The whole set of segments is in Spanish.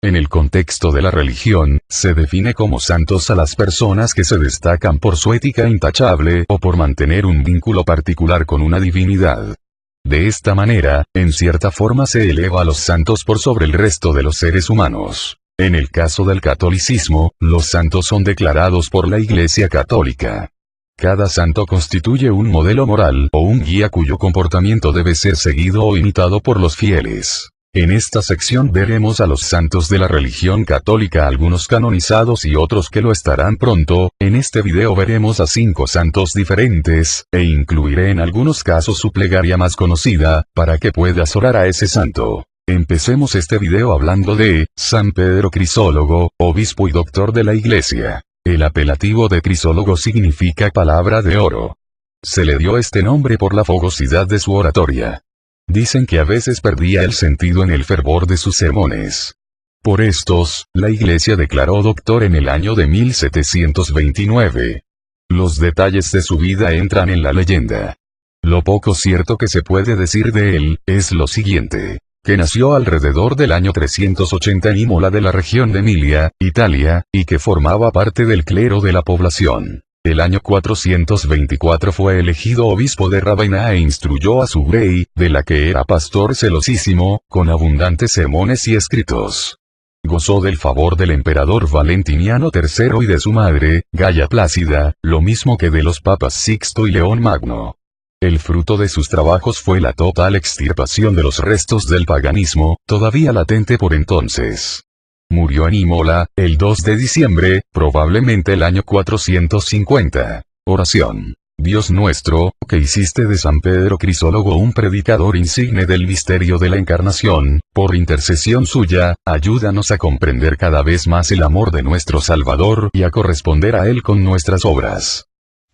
En el contexto de la religión, se define como santos a las personas que se destacan por su ética intachable o por mantener un vínculo particular con una divinidad. De esta manera, en cierta forma se eleva a los santos por sobre el resto de los seres humanos. En el caso del catolicismo, los santos son declarados por la Iglesia Católica. Cada santo constituye un modelo moral o un guía cuyo comportamiento debe ser seguido o imitado por los fieles. En esta sección veremos a los santos de la religión católica, algunos canonizados y otros que lo estarán pronto. En este video veremos a 5 santos diferentes, e incluiré en algunos casos su plegaria más conocida, para que puedas orar a ese santo. Empecemos este video hablando de San Pedro Crisólogo, obispo y doctor de la Iglesia. El apelativo de Crisólogo significa palabra de oro. Se le dio este nombre por la fogosidad de su oratoria. Dicen que a veces perdía el sentido en el fervor de sus sermones. Por estos, la Iglesia declaró doctor en el año de 1729. Los detalles de su vida entran en la leyenda. Lo poco cierto que se puede decir de él, es lo siguiente: que nació alrededor del año 380 en Imola de la región de Emilia, Italia, y que formaba parte del clero de la población. El año 424 fue elegido obispo de Ravenna e instruyó a su rey, de la que era pastor celosísimo, con abundantes sermones y escritos. Gozó del favor del emperador Valentiniano III y de su madre, Gaya Plácida, lo mismo que de los papas Sixto y León Magno. El fruto de sus trabajos fue la total extirpación de los restos del paganismo, todavía latente por entonces. Murió en Imola, el 2 de diciembre, probablemente el año 450. Oración. Dios nuestro, que hiciste de San Pedro Crisólogo un predicador insigne del misterio de la Encarnación, por intercesión suya, ayúdanos a comprender cada vez más el amor de nuestro Salvador y a corresponder a él con nuestras obras.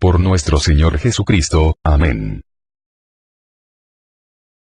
Por nuestro Señor Jesucristo. Amén.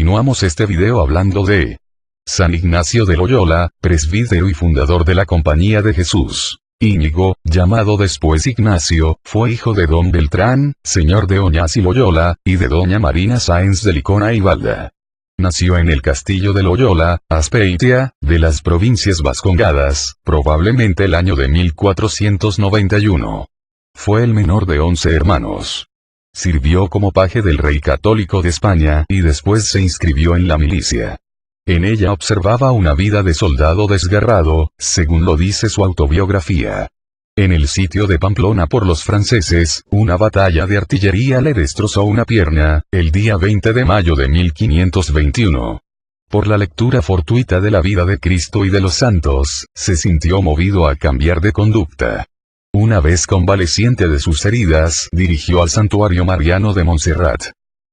Continuamos este video hablando de San Ignacio de Loyola, presbítero y fundador de la Compañía de Jesús. Íñigo, llamado después Ignacio, fue hijo de don Beltrán, señor de Oñás y Loyola, y de doña Marina Sáenz de Licona y Balda. Nació en el castillo de Loyola, Azpeitia, de las provincias vascongadas, probablemente el año de 1491. Fue el menor de 11 hermanos. Sirvió como paje del rey católico de España y después se inscribió en la milicia. En ella observaba una vida de soldado desgarrado, según lo dice su autobiografía. En el sitio de Pamplona por los franceses, una batalla de artillería le destrozó una pierna, el día 20 de mayo de 1521. Por la lectura fortuita de la vida de Cristo y de los santos, se sintió movido a cambiar de conducta. Una vez convaleciente de sus heridas, dirigió al santuario mariano de Montserrat.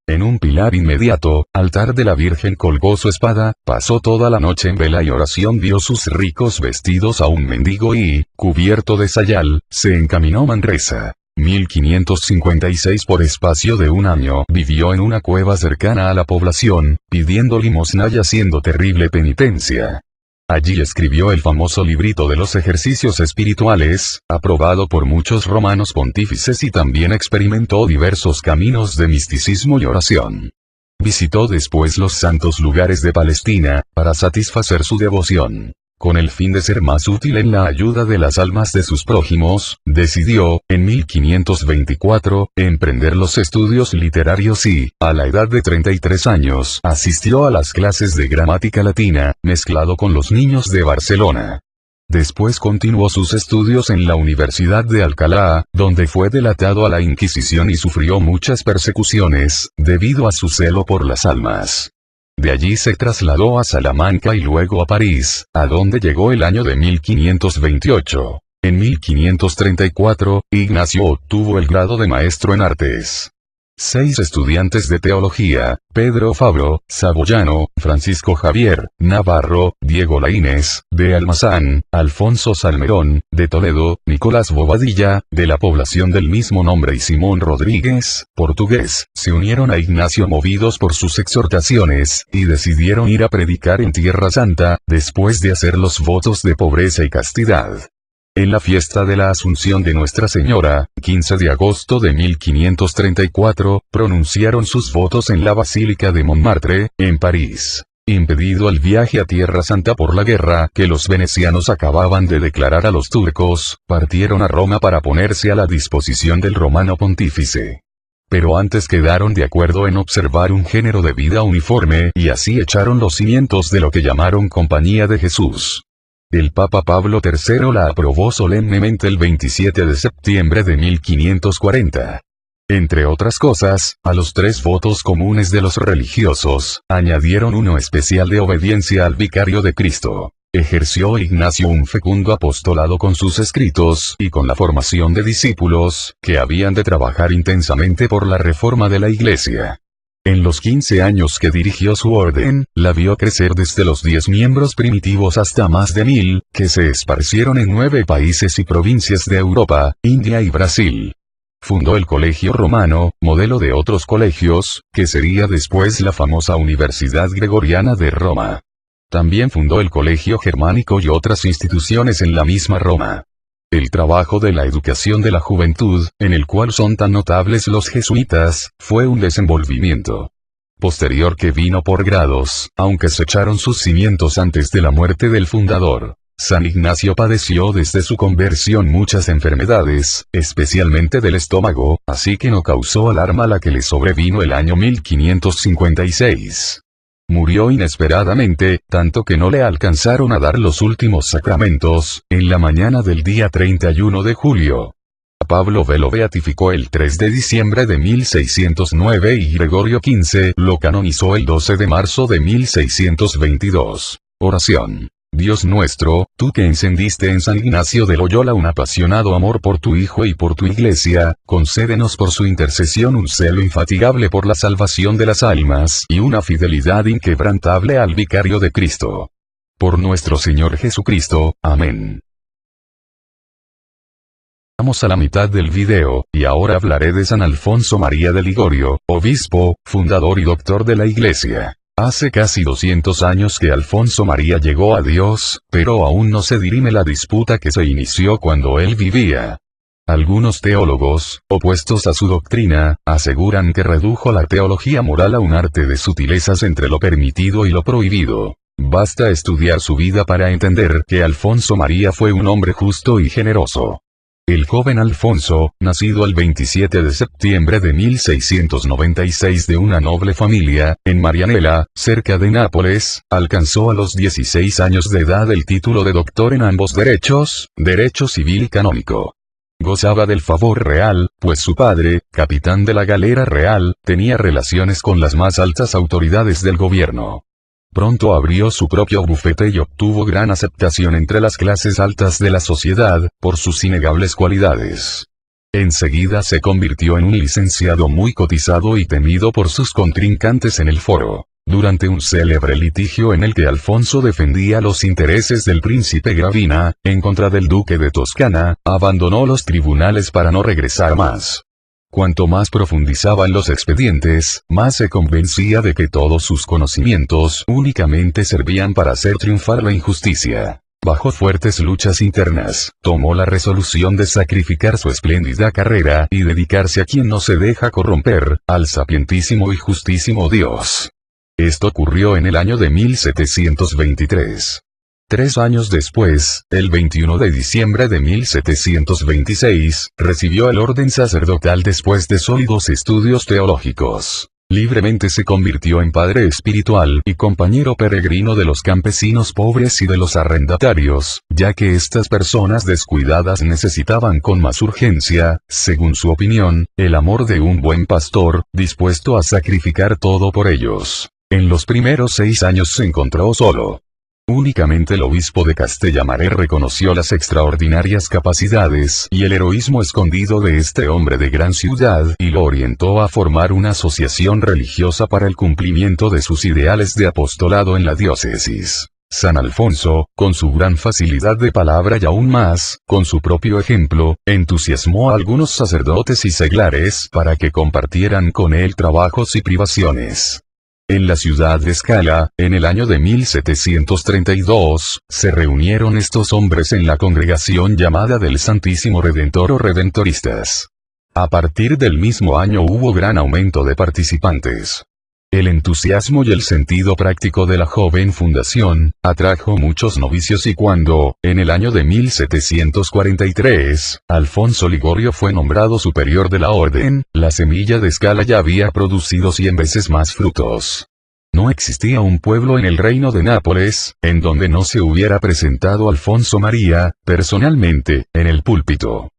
En un pilar inmediato, altar de la Virgen, colgó su espada, pasó toda la noche en vela y oración, dio sus ricos vestidos a un mendigo y, cubierto de sayal, se encaminó a Manresa. 1556. Por espacio de un año vivió en una cueva cercana a la población, pidiendo limosna y haciendo terrible penitencia. Allí escribió el famoso librito de los ejercicios espirituales, aprobado por muchos romanos pontífices, y también experimentó diversos caminos de misticismo y oración. Visitó después los santos lugares de Palestina, para satisfacer su devoción. Con el fin de ser más útil en la ayuda de las almas de sus prójimos, decidió, en 1524, emprender los estudios literarios y, a la edad de 33 años, asistió a las clases de gramática latina, mezclado con los niños de Barcelona. Después continuó sus estudios en la Universidad de Alcalá, donde fue delatado a la Inquisición y sufrió muchas persecuciones, debido a su celo por las almas. De allí se trasladó a Salamanca y luego a París, a donde llegó el año de 1528. En 1534, Ignacio obtuvo el grado de maestro en artes. 6 estudiantes de teología, Pedro Fabro, Saboyano, Francisco Javier, Navarro, Diego Laínez, de Almazán, Alfonso Salmerón, de Toledo, Nicolás Bobadilla, de la población del mismo nombre, y Simón Rodríguez, portugués, se unieron a Ignacio movidos por sus exhortaciones, y decidieron ir a predicar en Tierra Santa, después de hacer los votos de pobreza y castidad. En la fiesta de la Asunción de Nuestra Señora, 15 de agosto de 1534, pronunciaron sus votos en la Basílica de Montmartre, en París. Impedido el viaje a Tierra Santa por la guerra que los venecianos acababan de declarar a los turcos, partieron a Roma para ponerse a la disposición del romano pontífice. Pero antes quedaron de acuerdo en observar un género de vida uniforme y así echaron los cimientos de lo que llamaron Compañía de Jesús. El Papa Pablo III la aprobó solemnemente el 27 de septiembre de 1540. Entre otras cosas, a los 3 votos comunes de los religiosos, añadieron uno especial de obediencia al vicario de Cristo. Ejerció Ignacio un fecundo apostolado con sus escritos y con la formación de discípulos, que habían de trabajar intensamente por la reforma de la Iglesia. En los 15 años que dirigió su orden, la vio crecer desde los 10 miembros primitivos hasta más de 1000, que se esparcieron en 9 países y provincias de Europa, India y Brasil. Fundó el Colegio Romano, modelo de otros colegios, que sería después la famosa Universidad Gregoriana de Roma. También fundó el Colegio Germánico y otras instituciones en la misma Roma. El trabajo de la educación de la juventud, en el cual son tan notables los jesuitas, fue un desenvolvimiento posterior que vino por grados, aunque se echaron sus cimientos antes de la muerte del fundador. San Ignacio padeció desde su conversión muchas enfermedades, especialmente del estómago, así que no causó alarma la que le sobrevino el año 1556. Murió inesperadamente, tanto que no le alcanzaron a dar los últimos sacramentos, en la mañana del día 31 de julio. Pablo V lo beatificó el 3 de diciembre de 1609 y Gregorio XV lo canonizó el 12 de marzo de 1622. Oración. Dios nuestro, tú que encendiste en San Ignacio de Loyola un apasionado amor por tu Hijo y por tu Iglesia, concédenos por su intercesión un celo infatigable por la salvación de las almas y una fidelidad inquebrantable al vicario de Cristo. Por nuestro Señor Jesucristo, amén. Vamos a la mitad del video, y ahora hablaré de San Alfonso María de Ligorio, obispo, fundador y doctor de la Iglesia. Hace casi 200 años que Alfonso María llegó a Dios, pero aún no se dirime la disputa que se inició cuando él vivía. Algunos teólogos, opuestos a su doctrina, aseguran que redujo la teología moral a un arte de sutilezas entre lo permitido y lo prohibido. Basta estudiar su vida para entender que Alfonso María fue un hombre justo y generoso. El joven Alfonso, nacido el 27 de septiembre de 1696 de una noble familia, en Marianela, cerca de Nápoles, alcanzó a los 16 años de edad el título de doctor en ambos derechos, derecho civil y canónico. Gozaba del favor real, pues su padre, capitán de la galera real, tenía relaciones con las más altas autoridades del gobierno. Pronto abrió su propio bufete y obtuvo gran aceptación entre las clases altas de la sociedad, por sus innegables cualidades. Enseguida se convirtió en un licenciado muy cotizado y temido por sus contrincantes en el foro. Durante un célebre litigio en el que Alfonso defendía los intereses del príncipe Gravina, en contra del duque de Toscana, abandonó los tribunales para no regresar más. Cuanto más profundizaba en los expedientes, más se convencía de que todos sus conocimientos únicamente servían para hacer triunfar la injusticia. Bajo fuertes luchas internas, tomó la resolución de sacrificar su espléndida carrera y dedicarse a quien no se deja corromper, al sapientísimo y justísimo Dios. Esto ocurrió en el año de 1723. 3 años después, el 21 de diciembre de 1726, recibió el orden sacerdotal después de sólidos estudios teológicos. Libremente se convirtió en padre espiritual y compañero peregrino de los campesinos pobres y de los arrendatarios, ya que estas personas descuidadas necesitaban con más urgencia, según su opinión, el amor de un buen pastor, dispuesto a sacrificar todo por ellos. En los primeros 6 años se encontró solo. Únicamente el obispo de Castellamaré reconoció las extraordinarias capacidades y el heroísmo escondido de este hombre de gran ciudad y lo orientó a formar una asociación religiosa para el cumplimiento de sus ideales de apostolado en la diócesis. San Alfonso, con su gran facilidad de palabra y aún más, con su propio ejemplo, entusiasmó a algunos sacerdotes y seglares para que compartieran con él trabajos y privaciones. En la ciudad de Scala, en el año de 1732, se reunieron estos hombres en la congregación llamada del Santísimo Redentor o Redentoristas. A partir del mismo año hubo gran aumento de participantes. El entusiasmo y el sentido práctico de la joven fundación, atrajo muchos novicios y cuando, en el año de 1743, Alfonso Ligorio fue nombrado superior de la orden, la semilla de Scala ya había producido 100 veces más frutos. No existía un pueblo en el reino de Nápoles, en donde no se hubiera presentado Alfonso María, personalmente, en el púlpito.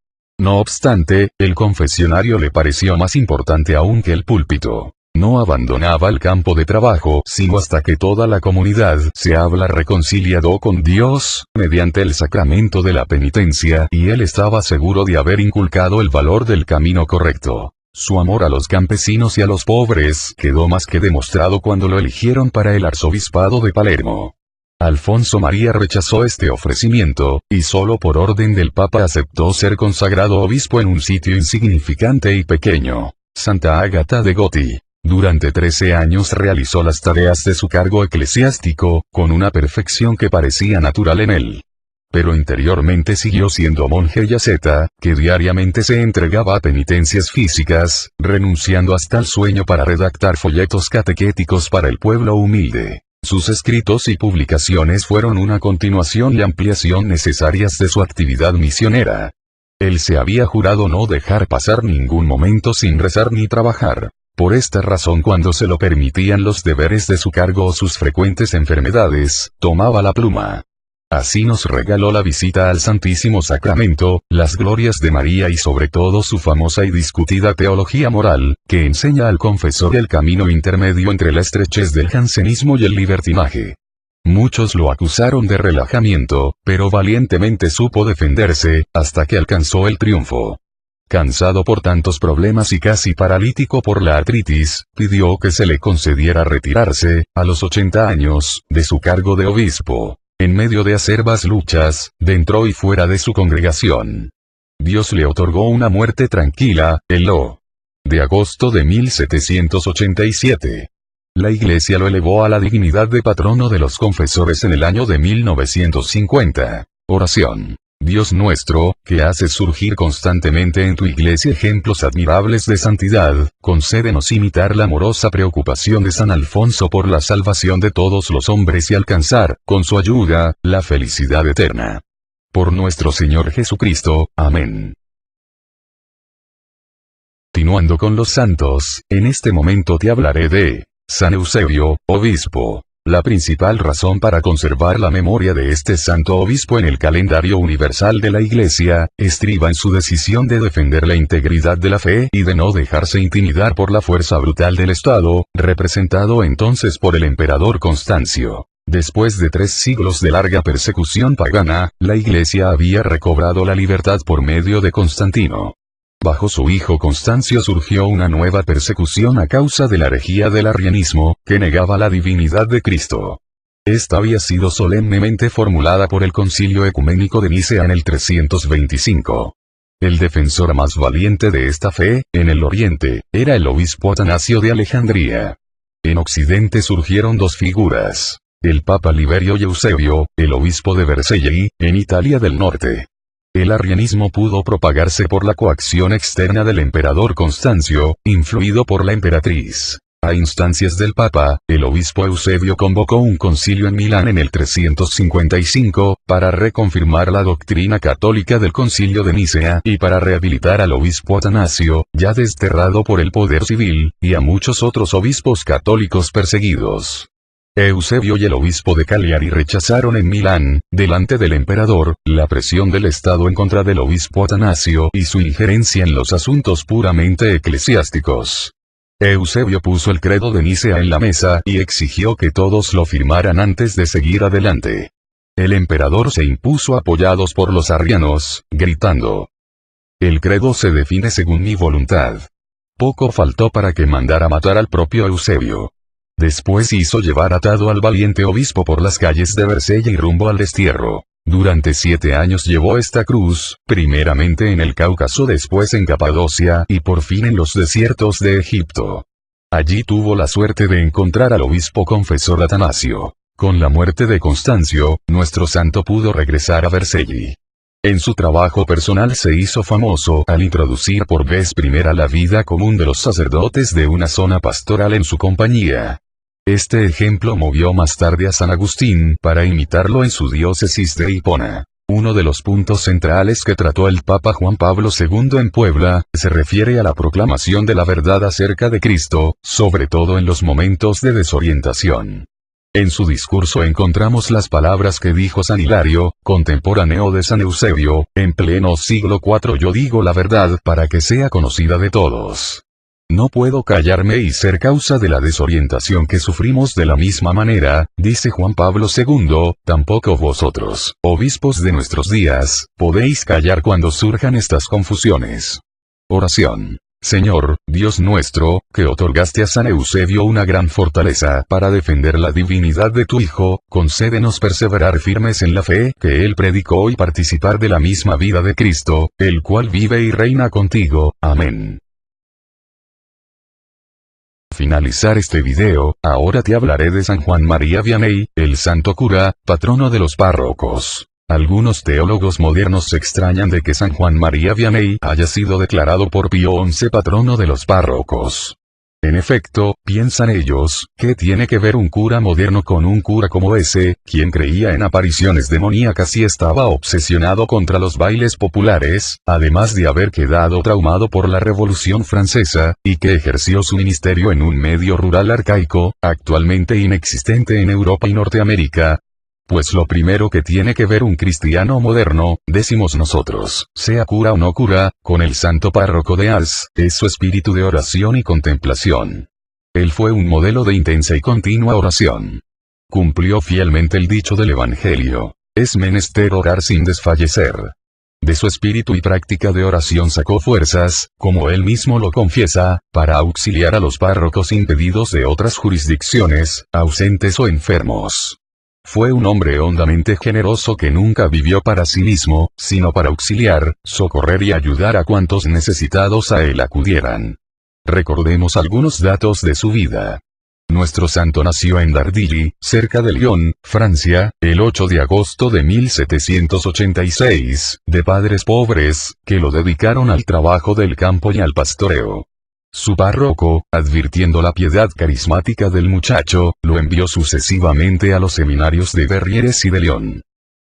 No obstante, el confesionario le pareció más importante aún que el púlpito. No abandonaba el campo de trabajo sino hasta que toda la comunidad se habla reconciliado con Dios, mediante el sacramento de la penitencia, y él estaba seguro de haber inculcado el valor del camino correcto. Su amor a los campesinos y a los pobres quedó más que demostrado cuando lo eligieron para el arzobispado de Palermo. Alfonso María rechazó este ofrecimiento, y solo por orden del Papa aceptó ser consagrado obispo en un sitio insignificante y pequeño, Santa Ágata de Goti. Durante 13 años realizó las tareas de su cargo eclesiástico, con una perfección que parecía natural en él. Pero interiormente siguió siendo monje y asceta, que diariamente se entregaba a penitencias físicas, renunciando hasta el sueño para redactar folletos catequéticos para el pueblo humilde. Sus escritos y publicaciones fueron una continuación y ampliación necesarias de su actividad misionera. Él se había jurado no dejar pasar ningún momento sin rezar ni trabajar. Por esta razón, cuando se lo permitían los deberes de su cargo o sus frecuentes enfermedades, tomaba la pluma. Así nos regaló la visita al Santísimo Sacramento, las glorias de María y sobre todo su famosa y discutida teología moral, que enseña al confesor el camino intermedio entre la estrechez del jansenismo y el libertinaje. Muchos lo acusaron de relajamiento, pero valientemente supo defenderse, hasta que alcanzó el triunfo. Cansado por tantos problemas y casi paralítico por la artritis, pidió que se le concediera retirarse, a los 80 años, de su cargo de obispo, en medio de acerbas luchas, dentro y fuera de su congregación. Dios le otorgó una muerte tranquila, el de agosto de 1787. La Iglesia lo elevó a la dignidad de patrono de los confesores en el año de 1950. Oración. Dios nuestro, que haces surgir constantemente en tu Iglesia ejemplos admirables de santidad, concédenos imitar la amorosa preocupación de San Alfonso por la salvación de todos los hombres y alcanzar, con su ayuda, la felicidad eterna. Por nuestro Señor Jesucristo. Amén. Continuando con los santos, en este momento te hablaré de San Eusebio, obispo. La principal razón para conservar la memoria de este santo obispo en el calendario universal de la Iglesia, estriba en su decisión de defender la integridad de la fe y de no dejarse intimidar por la fuerza brutal del Estado, representado entonces por el emperador Constancio. Después de 3 siglos de larga persecución pagana, la Iglesia había recobrado la libertad por medio de Constantino. Bajo su hijo Constancio surgió una nueva persecución a causa de la herejía del arrianismo, que negaba la divinidad de Cristo. Esta había sido solemnemente formulada por el Concilio Ecuménico de Nicea en el 325. El defensor más valiente de esta fe, en el oriente, era el obispo Atanasio de Alejandría. En occidente surgieron 2 figuras: el Papa Liberio y Eusebio, el obispo de Vercelli, en Italia del norte. El arrianismo pudo propagarse por la coacción externa del emperador Constancio, influido por la emperatriz. A instancias del Papa, el obispo Eusebio convocó un concilio en Milán en el 355, para reconfirmar la doctrina católica del concilio de Nicea y para rehabilitar al obispo Atanasio, ya desterrado por el poder civil, y a muchos otros obispos católicos perseguidos. Eusebio y el obispo de Cagliari rechazaron en Milán, delante del emperador, la presión del Estado en contra del obispo Atanasio y su injerencia en los asuntos puramente eclesiásticos. Eusebio puso el credo de Nicea en la mesa y exigió que todos lo firmaran antes de seguir adelante. El emperador se impuso apoyados por los arrianos, gritando: «El credo se define según mi voluntad». Poco faltó para que mandara matar al propio Eusebio. Después hizo llevar atado al valiente obispo por las calles de Vercelli y rumbo al destierro. Durante 7 años llevó esta cruz, primeramente en el Cáucaso, después en Capadocia y por fin en los desiertos de Egipto. Allí tuvo la suerte de encontrar al obispo confesor Atanasio. Con la muerte de Constancio, nuestro santo pudo regresar a Vercelli. En su trabajo personal se hizo famoso al introducir por vez primera la vida común de los sacerdotes de una zona pastoral en su compañía. Este ejemplo movió más tarde a San Agustín para imitarlo en su diócesis de Hipona. Uno de los puntos centrales que trató el Papa Juan Pablo II en Puebla, se refiere a la proclamación de la verdad acerca de Cristo, sobre todo en los momentos de desorientación. En su discurso encontramos las palabras que dijo San Hilario, contemporáneo de San Eusebio, en pleno siglo IV: yo digo la verdad para que sea conocida de todos. No puedo callarme y ser causa de la desorientación que sufrimos de la misma manera, dice Juan Pablo II, tampoco vosotros, obispos de nuestros días, podéis callar cuando surjan estas confusiones. Oración. Señor, Dios nuestro, que otorgaste a San Eusebio una gran fortaleza para defender la divinidad de tu Hijo, concédenos perseverar firmes en la fe que él predicó y participar de la misma vida de Cristo, el cual vive y reina contigo. Amén. Finalizar este video, ahora te hablaré de San Juan María Vianney, el santo cura, patrono de los párrocos. Algunos teólogos modernos se extrañan de que San Juan María Vianney haya sido declarado por Pío XI patrono de los párrocos. En efecto, piensan ellos, ¿qué tiene que ver un cura moderno con un cura como ese, quien creía en apariciones demoníacas y estaba obsesionado contra los bailes populares, además de haber quedado traumado por la Revolución Francesa, y que ejerció su ministerio en un medio rural arcaico, actualmente inexistente en Europa y Norteamérica? Pues lo primero que tiene que ver un cristiano moderno, decimos nosotros, sea cura o no cura, con el santo párroco de Ars, es su espíritu de oración y contemplación. Él fue un modelo de intensa y continua oración. Cumplió fielmente el dicho del Evangelio: es menester orar sin desfallecer. De su espíritu y práctica de oración sacó fuerzas, como él mismo lo confiesa, para auxiliar a los párrocos impedidos de otras jurisdicciones, ausentes o enfermos. Fue un hombre hondamente generoso que nunca vivió para sí mismo, sino para auxiliar, socorrer y ayudar a cuantos necesitados a él acudieran. Recordemos algunos datos de su vida. Nuestro santo nació en Dardilly, cerca de Lyon, Francia, el 8 de agosto de 1786, de padres pobres, que lo dedicaron al trabajo del campo y al pastoreo. Su párroco, advirtiendo la piedad carismática del muchacho, lo envió sucesivamente a los seminarios de Verrières y de Lyon.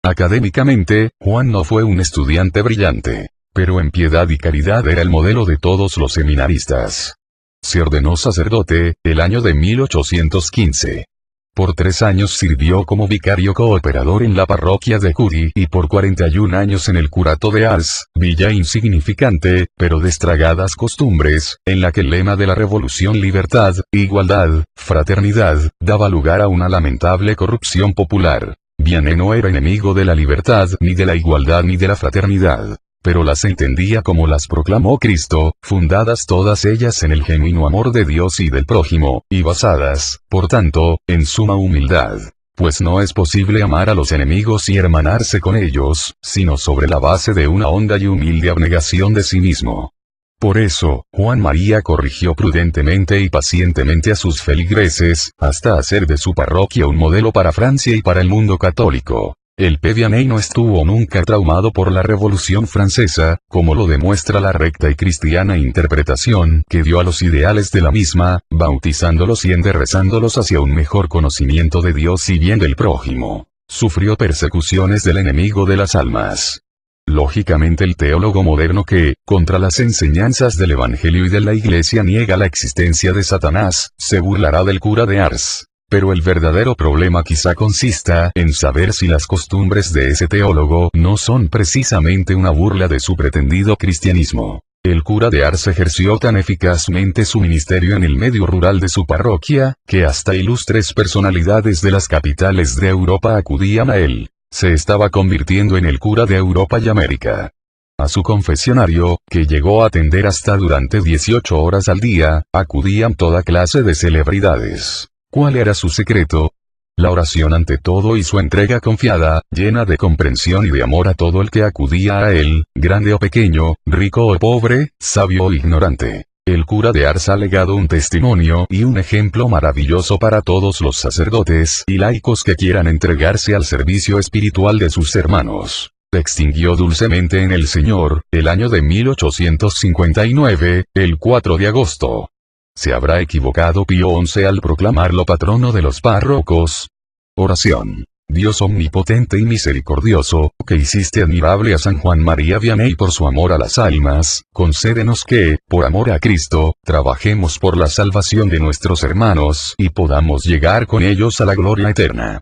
Académicamente, Juan no fue un estudiante brillante, pero en piedad y caridad era el modelo de todos los seminaristas. Se ordenó sacerdote, el año de 1815. Por 3 años sirvió como vicario cooperador en la parroquia de Cury y por 41 años en el curato de Ars, villa insignificante, pero de estragadas costumbres, en la que el lema de la revolución libertad, igualdad, fraternidad, daba lugar a una lamentable corrupción popular. Vianney no era enemigo de la libertad, ni de la igualdad ni de la fraternidad, pero las entendía como las proclamó Cristo, fundadas todas ellas en el genuino amor de Dios y del prójimo, y basadas, por tanto, en suma humildad. Pues no es posible amar a los enemigos y hermanarse con ellos, sino sobre la base de una honda y humilde abnegación de sí mismo. Por eso, Juan María corrigió prudentemente y pacientemente a sus feligreses, hasta hacer de su parroquia un modelo para Francia y para el mundo católico. El P. Vianney no estuvo nunca traumado por la Revolución Francesa, como lo demuestra la recta y cristiana interpretación que dio a los ideales de la misma, bautizándolos y enderezándolos hacia un mejor conocimiento de Dios y bien del prójimo. Sufrió persecuciones del enemigo de las almas. Lógicamente el teólogo moderno que, contra las enseñanzas del Evangelio y de la Iglesia niega la existencia de Satanás, se burlará del cura de Ars. Pero el verdadero problema quizá consista en saber si las costumbres de ese teólogo no son precisamente una burla de su pretendido cristianismo. El cura de Ars ejerció tan eficazmente su ministerio en el medio rural de su parroquia, que hasta ilustres personalidades de las capitales de Europa acudían a él. Se estaba convirtiendo en el cura de Europa y América. A su confesionario, que llegó a atender hasta durante 18 horas al día, acudían toda clase de celebridades. ¿Cuál era su secreto? La oración ante todo y su entrega confiada, llena de comprensión y de amor a todo el que acudía a él, grande o pequeño, rico o pobre, sabio o ignorante. El cura de Ars ha legado un testimonio y un ejemplo maravilloso para todos los sacerdotes y laicos que quieran entregarse al servicio espiritual de sus hermanos. extinguió dulcemente en el Señor, el año de 1859, el 4 de agosto. ¿Se habrá equivocado Pío XI al proclamarlo patrono de los párrocos? Oración. Dios omnipotente y misericordioso, que hiciste admirable a San Juan María Vianney por su amor a las almas, concédenos que, por amor a Cristo, trabajemos por la salvación de nuestros hermanos y podamos llegar con ellos a la gloria eterna.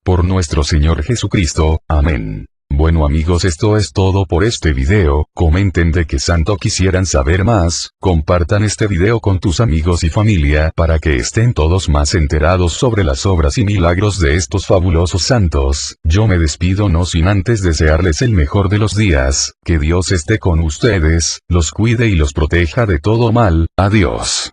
Por nuestro Señor Jesucristo. Amén. Bueno amigos, esto es todo por este video. Comenten de qué santo quisieran saber más, compartan este video con tus amigos y familia para que estén todos más enterados sobre las obras y milagros de estos fabulosos santos. Yo me despido no sin antes desearles el mejor de los días, que Dios esté con ustedes, los cuide y los proteja de todo mal. Adiós.